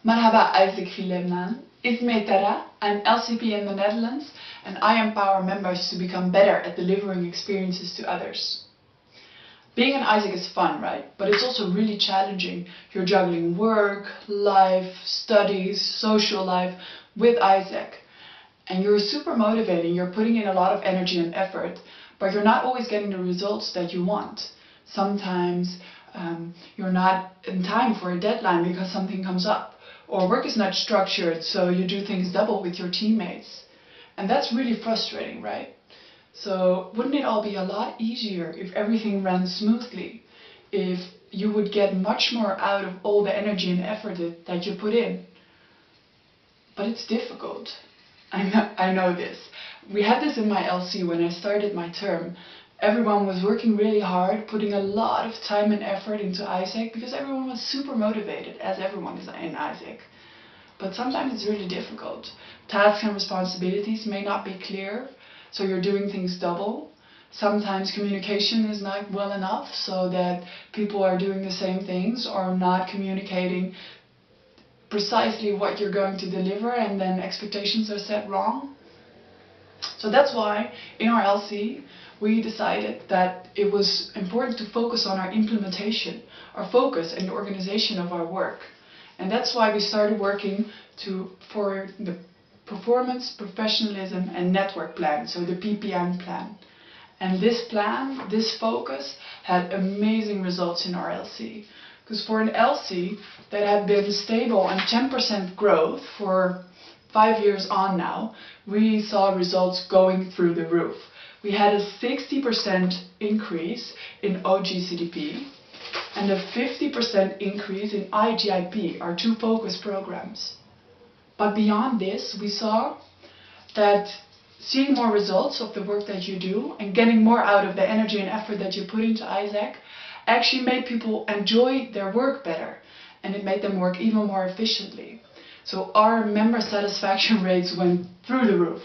Marhaba, iGCDP Lebanon. Isme Tara, I'm LCP in the Netherlands, and I empower members to become better at delivering experiences to others. Being an ISAC is fun, right? But it's also really challenging. You're juggling work, life, studies, social life with ISAC. And you're super motivating, you're putting in a lot of energy and effort, but you're not always getting the results that you want. Sometimes you're not in time for a deadline because something comes up. Or work is not structured, so you do things double with your teammates. And that's really frustrating, right? So wouldn't it all be a lot easier if everything ran smoothly? If you would get much more out of all the energy and effort that you put in? But it's difficult. I know this. We had this in my LC when I started my term. Everyone was working really hard, putting a lot of time and effort into ISAC because everyone was super motivated, as everyone is in ISAC. But sometimes it's really difficult. Tasks and responsibilities may not be clear, so you're doing things double. Sometimes communication is not well enough, so that people are doing the same things or not communicating precisely what you're going to deliver, and then expectations are set wrong. So that's why in our LC we decided that it was important to focus on our implementation, our focus and the organization of our work. And that's why we started working for the Performance, Professionalism and Network Plan, so the PPN plan. And this plan, this focus, had amazing results in our LC. Because for an LC that had been stable and 10% growth for 5 years on now, we saw results going through the roof. We had a 60% increase in iGCDP and a 50% increase in iGCDP, our two focus programs. But beyond this, we saw that seeing more results of the work that you do and getting more out of the energy and effort that you put into ISAC actually made people enjoy their work better, and it made them work even more efficiently. So our member satisfaction rates went through the roof.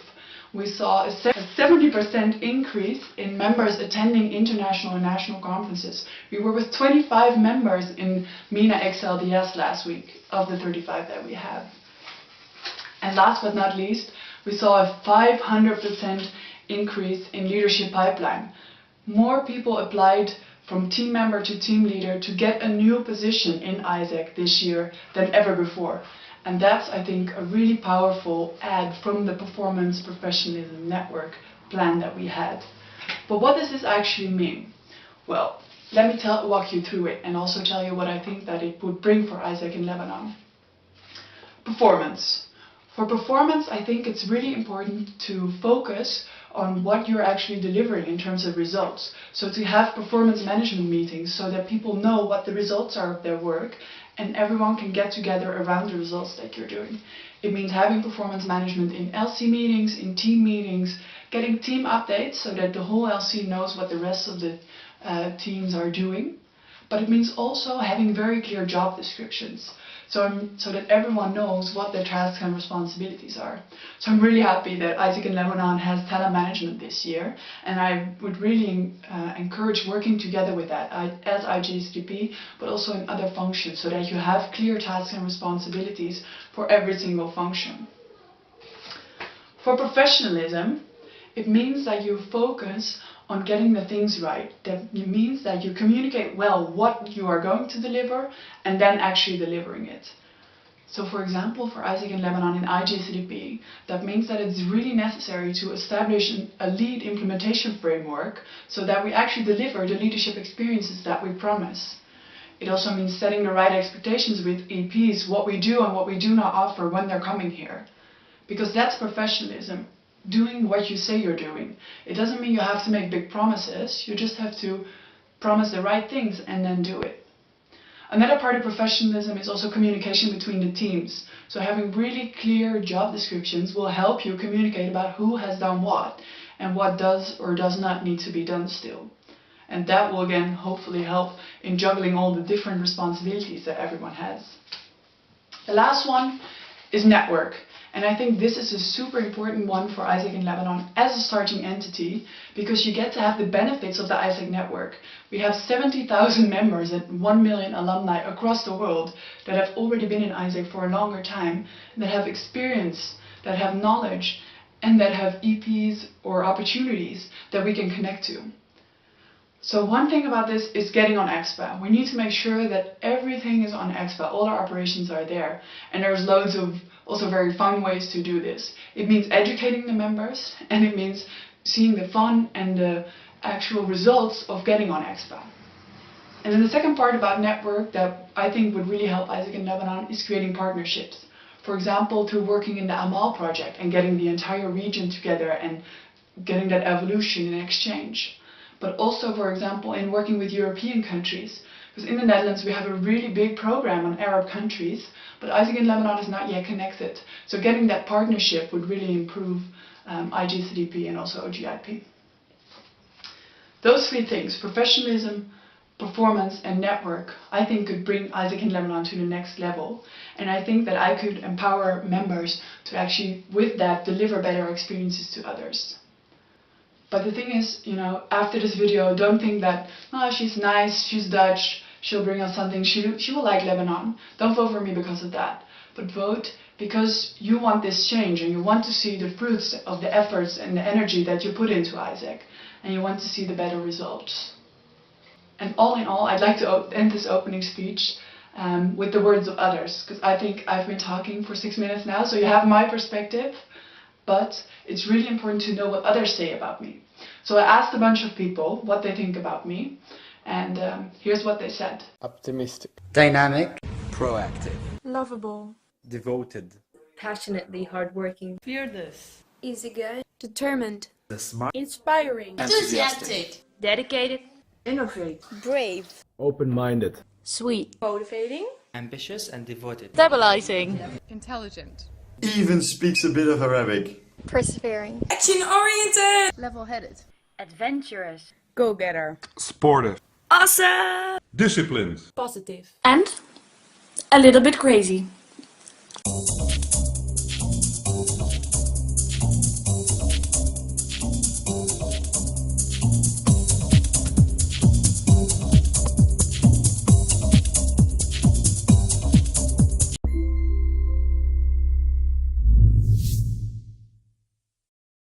We saw a 70% increase in members attending international and national conferences. We were with 25 members in MENA XLDS last week of the 35 that we have. And last but not least, we saw a 500% increase in leadership pipeline. More people applied from team member to team leader to get a new position in ISAC this year than ever before. And that's, I think, a really powerful add from the Performance, Professionalism Network plan that we had. But what does this actually mean? Well, let me walk you through it and also tell you what I think that it would bring for ISAC in Lebanon. Performance. For performance, I think it's really important to focus on what you're actually delivering in terms of results. So to have performance management meetings so that people know what the results are of their work and everyone can get together around the results that you're doing. It means having performance management in LC meetings, in team meetings, getting team updates so that the whole LC knows what the rest of the teams are doing. But it means also having very clear job descriptions. So that everyone knows what their tasks and responsibilities are. So I'm really happy that ISAC in Lebanon has talent management this year, and I would really encourage working together with that as iGCDP, but also in other functions, so that you have clear tasks and responsibilities for every single function. For professionalism, it means that you focus on getting the things right. That means that you communicate well what you are going to deliver and then actually delivering it. So for example, for ISAC in Lebanon in iGCDP, that means that it's really necessary to establish a lead implementation framework so that we actually deliver the leadership experiences that we promise. It also means setting the right expectations with EPs, what we do and what we do not offer when they're coming here. Because that's professionalism. Doing what you say you're doing. It doesn't mean you have to make big promises, you just have to promise the right things and then do it. Another part of professionalism is also communication between the teams. So having really clear job descriptions will help you communicate about who has done what and what does or does not need to be done still. And that will again hopefully help in juggling all the different responsibilities that everyone has. The last one is network. And I think this is a super important one for Isaac in Lebanon as a starting entity, because you get to have the benefits of the Isaac network. We have 70,000 members and 1 million alumni across the world that have already been in Isaac for a longer time, that have experience, that have knowledge, and that have EPs or opportunities that we can connect to. So one thing about this is getting on Expa. We need to make sure that everything is on Expa, all our operations are there. And there's loads of also very fun ways to do this. It means educating the members, and it means seeing the fun and the actual results of getting on Expa. And then the second part about network that I think would really help Isaac in Lebanon is creating partnerships. For example, through working in the Amal project and getting the entire region together and getting that evolution and exchange. But also, for example, in working with European countries. Because in the Netherlands we have a really big program on Arab countries, but Isaac in Lebanon is not yet connected. So getting that partnership would really improve iGCDP and also OGIP. Those three things, professionalism, performance and network, I think could bring Isaac in Lebanon to the next level. And I think that I could empower members to actually, with that, deliver better experiences to others. But the thing is, after this video, don't think that, oh, she's nice, she's Dutch, she'll bring us something, she will like Lebanon. Don't vote for me because of that. But vote because you want this change and you want to see the fruits of the efforts and the energy that you put into Isaac. And you want to see the better results. And all in all, I'd like to end this opening speech with the words of others. Because I think I've been talking for 6 minutes now, so you have my perspective. But it's really important to know what others say about me. So I asked a bunch of people what they think about me, and here's what they said. Optimistic. Dynamic. Proactive. Lovable. Devoted. Passionately hardworking. Fearless. Easygoing. Determined. Smart. Inspiring. Enthusiastic. Dedicated. Innovate. Brave. Open-minded. Sweet. Motivating. Ambitious and devoted. Stabilizing. Intelligent. Even speaks a bit of Arabic. Persevering. Action-oriented. Level-headed. Adventurous. Go-getter. Sportive. Awesome. Disciplined. Positive. And a little bit crazy.